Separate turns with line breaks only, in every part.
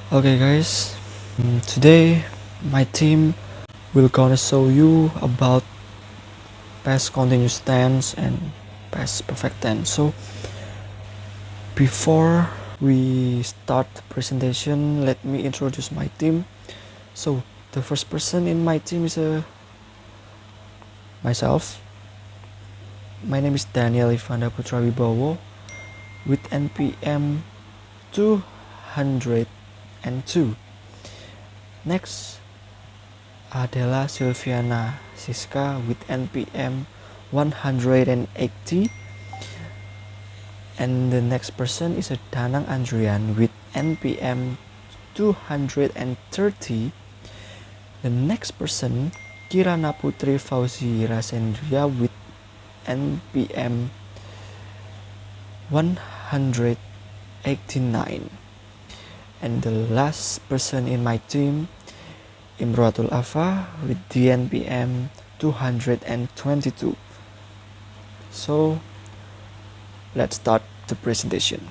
Okay guys, today my team will gonna show you about past continuous tense and past perfect tense. So before we start the presentation, let me introduce my team. So the first person in my team is myself. My name is Daniel Ivanda Putra Wibowo with NPM 202. Next adalah Silviana Siska with NPM 180, and the next person is a Danang Andrian with NPM 230. The next person Kirana Putri Fauzi Rasendria with NPM 189, and the last person in my team Imroatul Afa with DNPM 222. So let's start the presentation.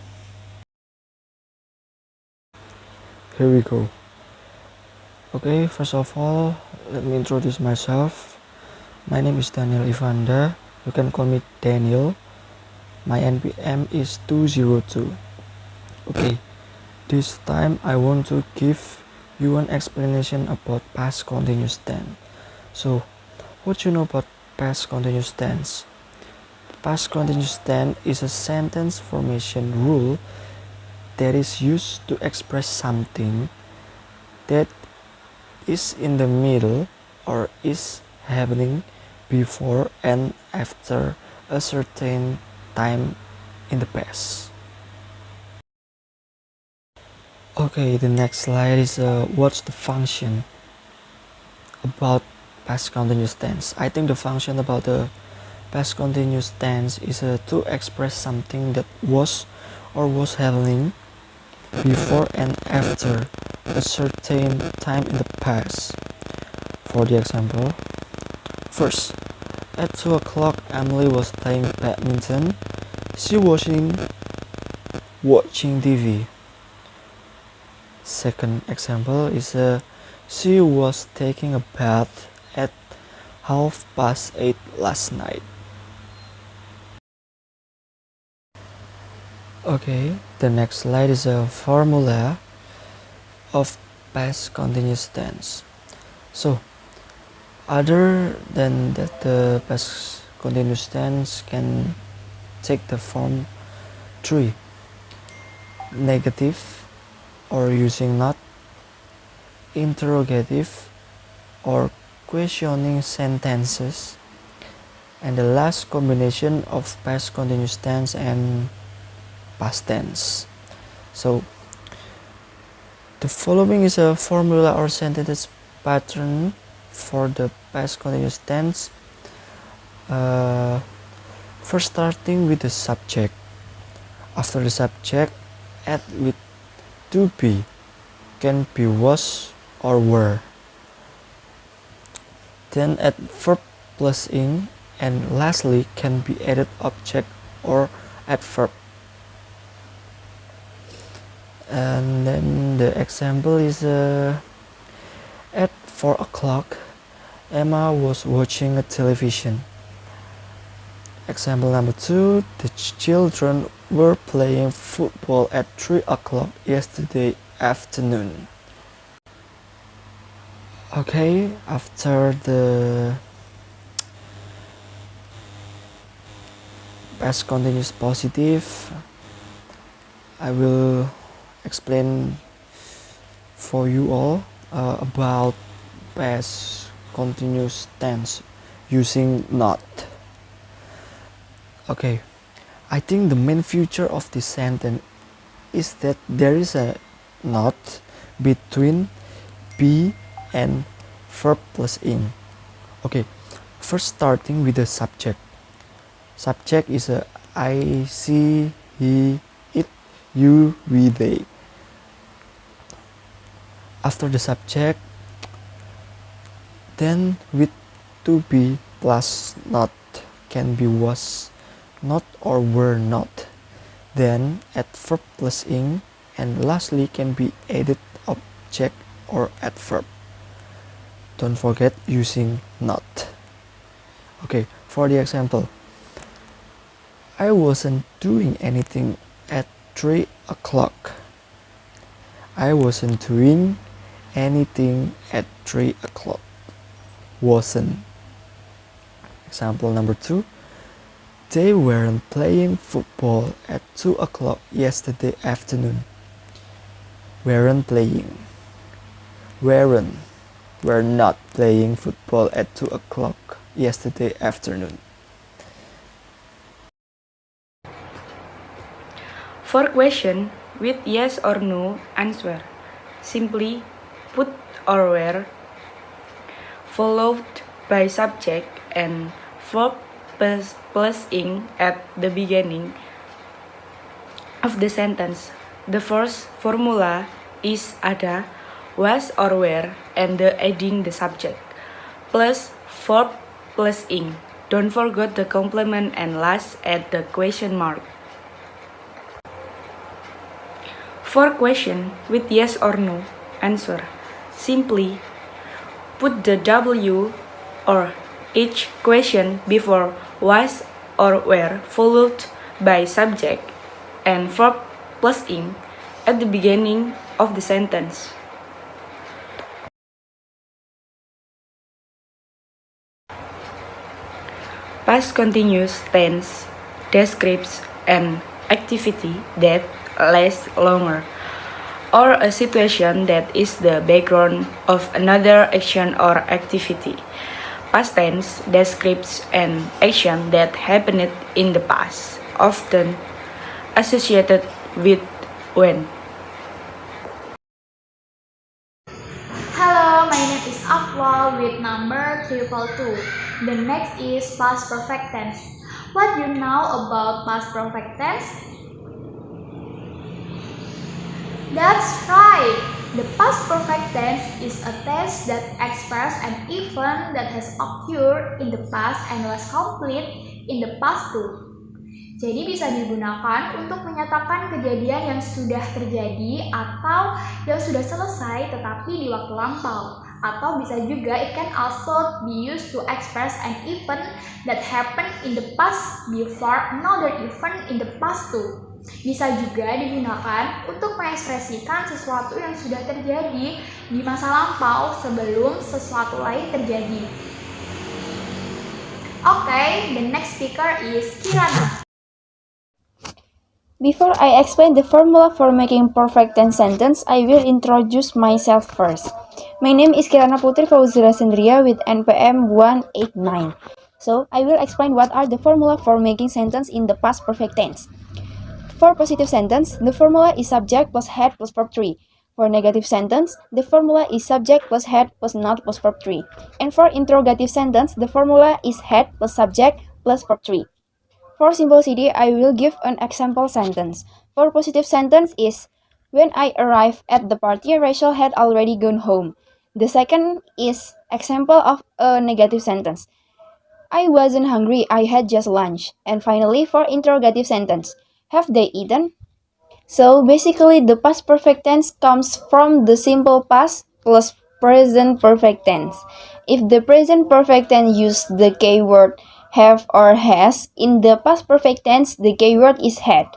Here we go. Okay, first of all, let me introduce myself. My name is Daniel Ivanda. You can call me Daniel. My NPM is 202. Okay, this time I want to give you an explanation about past continuous tense. So, what you know about past continuous tense? Past continuous tense is a sentence formation rule that is used to express something that is in the middle or is happening before and after a certain time in the past. Okay, the next slide is what's the function about past continuous tense. I think the function about the past continuous tense is to express something that was or was happening before and after a certain time in the past. For the example, first, at 2 o'clock Emily was playing badminton. She was watching TV. Second example is she was taking a bath at 8:30 last night. Okay, the next slide is a formula of past continuous tense. So, other than that, the past continuous tense can take the form 3: negative or using not, interrogative or questioning sentences, and the last combination of past continuous tense and past tense. So the following is a formula or sentence pattern for the past continuous tense. First, starting with the subject. After the subject, add with to be, can be, was or were. Then add verb plus ing, and lastly can be added object or adverb. And then the example is at 4 o'clock Emma was watching a television. Example number 2, the children were playing football at 3 o'clock yesterday afternoon. Okay, after the past continuous positive, I will explain for you all about past continuous tense using not. Okay, I think the main feature of this sentence is that there is a not between be and verb plus ing. Okay, first starting with the subject. Subject is a I, she, he, it, you, we, they. After the subject, then with to be plus not, can be, was not or were not. Then add verb plus ing, and lastly can be added subject or adverb. Don't forget using not. Okay, for the example, I wasn't doing anything at 3 o'clock. I wasn't doing anything at 3 o'clock. Wasn't. Example number 2. They weren't playing football at 2 o'clock yesterday afternoon. Weren't playing. Weren't. Were not playing football at 2 o'clock yesterday afternoon.
For question with yes or no answer, simply put or were followed by subject and verb plus ing at the beginning of the sentence. The first formula is ada, was or were, and the adding the subject, plus verb plus ing. Don't forget the complement and last add the question mark. For question with yes or no answer, simply put the W or each question before was or were followed by subject and verb plus ing at the beginning of the sentence. Past continuous tense describes an activity that lasts longer, or a situation that is the background of another action or activity. Past tense describes an action that happened in the past, often associated with when.
Hello, my name is Afwal with number 322. The next is past perfect tense. What do you know about past perfect tense? That's right! The past perfect tense is a tense that expresses an event that has occurred in the past and was complete in the past too. Jadi bisa digunakan untuk menyatakan kejadian yang sudah terjadi atau yang sudah selesai tetapi di waktu lampau. Atau bisa juga it can also be used to express an event that happened in the past before another event in the past too. Bisa juga digunakan untuk mengekspresikan sesuatu yang sudah terjadi di masa lampau sebelum sesuatu lain terjadi. Okay, the next speaker is Kirana.
Before I explain the formula for making perfect tense sentence, I will introduce myself first. My name is Kirana Putri Fauzira Sendria with NPM 189. So, I will explain what are the formula for making sentence in the past perfect tense. For positive sentence, the formula is subject plus head plus verb 3. For negative sentence, the formula is subject plus head plus not plus verb 3. And for interrogative sentence, the formula is head plus subject plus verb 3. For simplicity, I will give an example sentence. For positive sentence is, when I arrived at the party, Rachel had already gone home. The second is example of a negative sentence. I wasn't hungry, I had just lunch. And finally, for interrogative sentence, have they eaten? So basically, the past perfect tense comes from the simple past plus present perfect tense. If the present perfect tense use the keyword have or has, in the past perfect tense, the keyword is had,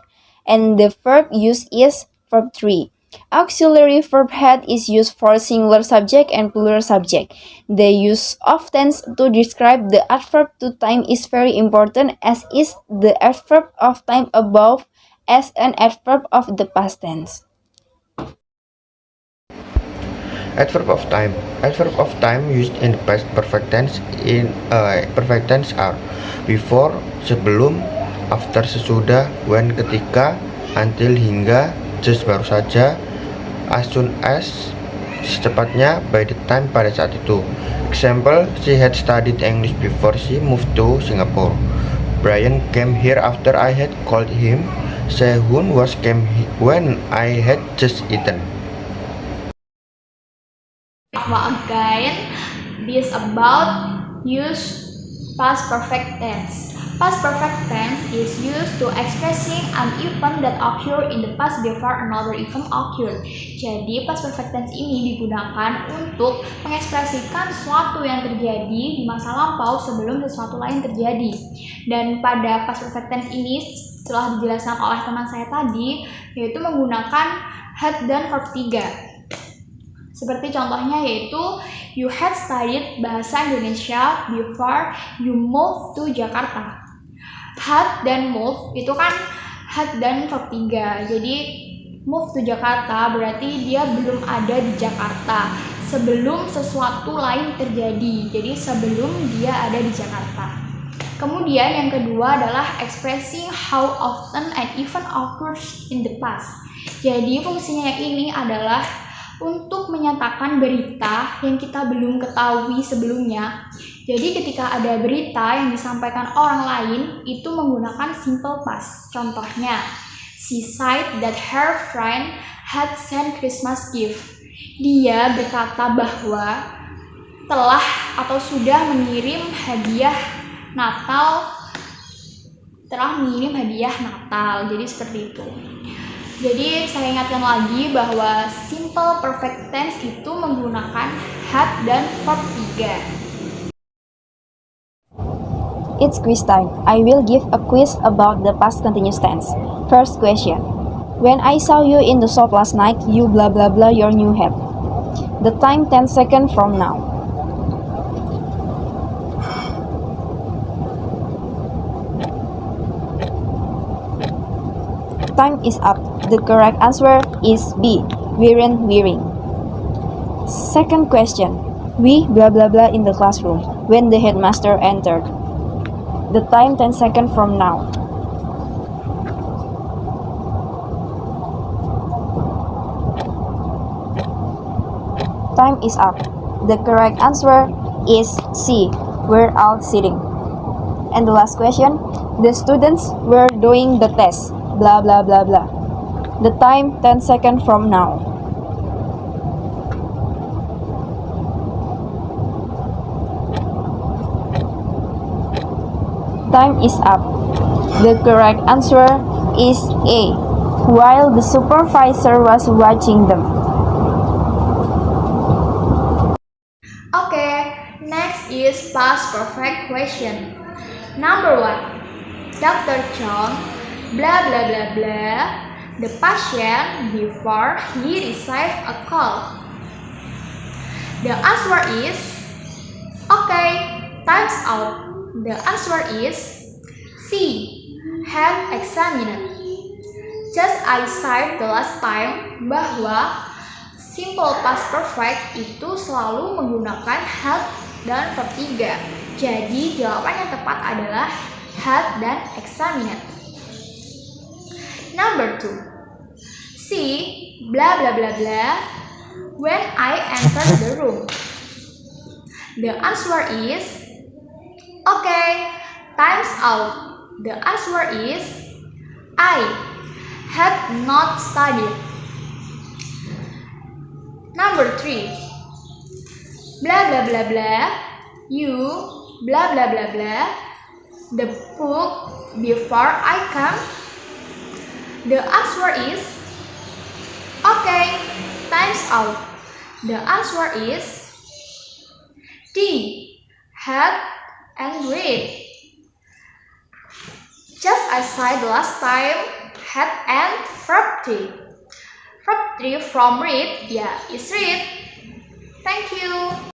and the verb used is verb 3. Auxiliary verb had is used for singular subject and plural subject. The use of tense to describe the adverb to time is very important, as is the adverb of time above as an adverb of the past tense.
Adverb of time. Adverb of time used in the past perfect tense perfect tense are before, sebelum, after, sesudah, when, ketika, until, hingga, just, baru saja, as soon as, secepatnya, by the time, pada saat itu. Example, she had studied English before she moved to Singapore. Brian came here after I had called him. Sehun was came when I had just eaten.
Again, this about use past perfect tense. Past perfect tense is used to expressing an event that occurred in the past before another event occurred. Jadi, past perfect tense ini digunakan untuk mengekspresikan sesuatu yang terjadi di masa lampau sebelum sesuatu lain terjadi. Dan pada past perfect tense ini, setelah dijelaskan oleh teman saya tadi, yaitu menggunakan had dan verb 3. Seperti contohnya yaitu you had studied bahasa Indonesia before you moved to Jakarta. Had dan move itu kan had dan verb 3. Jadi move to Jakarta berarti dia belum ada di Jakarta sebelum sesuatu lain terjadi. Jadi sebelum dia ada di Jakarta. Kemudian yang kedua adalah expressing how often an event occurs in the past. Jadi fungsinya yang ini adalah untuk menyatakan berita yang kita belum ketahui sebelumnya. Jadi ketika ada berita yang disampaikan orang lain itu menggunakan simple past. Contohnya, she said that her friend had sent Christmas gift. Dia berkata bahwa telah atau sudah mengirim hadiah Natal. Jadi seperti itu. Jadi saya ingatkan lagi bahwa simple perfect tense itu menggunakan had dan verb 3.
It's quiz time. I will give a quiz about the past continuous tense. First question. When I saw you in the shop last night, you blah blah blah your new hat. The time 10 seconds from now. Time is up. The correct answer is B. Weren't wearing. Second question. We blah blah blah in the classroom when the headmaster entered. The time 10 seconds from now. Time is up. The correct answer is C. We're all sitting. And the last question. The students were doing the test. Blah blah blah blah. The time 10 seconds from now. Time is up. The correct answer is A. While the supervisor was watching them.
Okay, next is past perfect question. Number 1. Dr. John blah blah blah blah the patient before he received a call. The answer is okay, time's out. The answer is C. Had examined. Just I said the last time bahwa simple past perfect itu selalu menggunakan had dan verb 3. Jadi jawaban yang tepat adalah had dan examined. Number 2. C. Blah blah blah blah when I entered the room. The answer is okay, time's out. The answer is I had not studied. Number 3. Blah blah blah blah. You blah blah blah blah the book before I come. The answer is okay, time's out. The answer is D. Had and read. Just as I said last time, had and verb 3. Verb 3 from read, is read. Thank you.